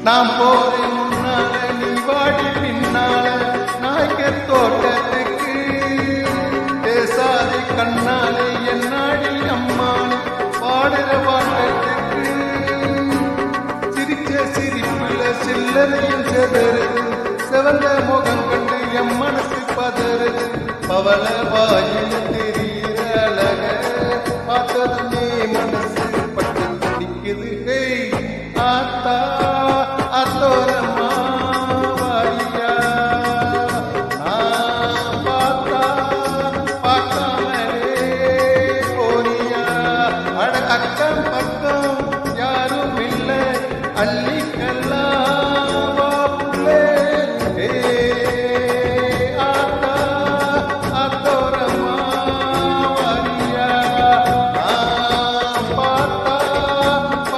நான் போறேன் முன்னால நீ வாடி பின்னால நாய்க்க தோட்டத்துக்கு பேசாதே கண்ணாலே என்னாடி அம்மானு பாடுற பாட்டத்துக்கு சிரிச்ச சிரிப்புல சில்லறையும் செதறுது செவந்த முகம் கண்டு என் மனசு பதறுது பவள வாயில் தெரிகிற அழக பார்த்ததுமே மனசு பட்டு பிடிக்குது ஆத்தா அத்தோரம்மா வாரியா நான் பார்த்தா பார்க்காமலே போனியா அட அக்கம் பக்கம் யாரும் இல்லை அல்ல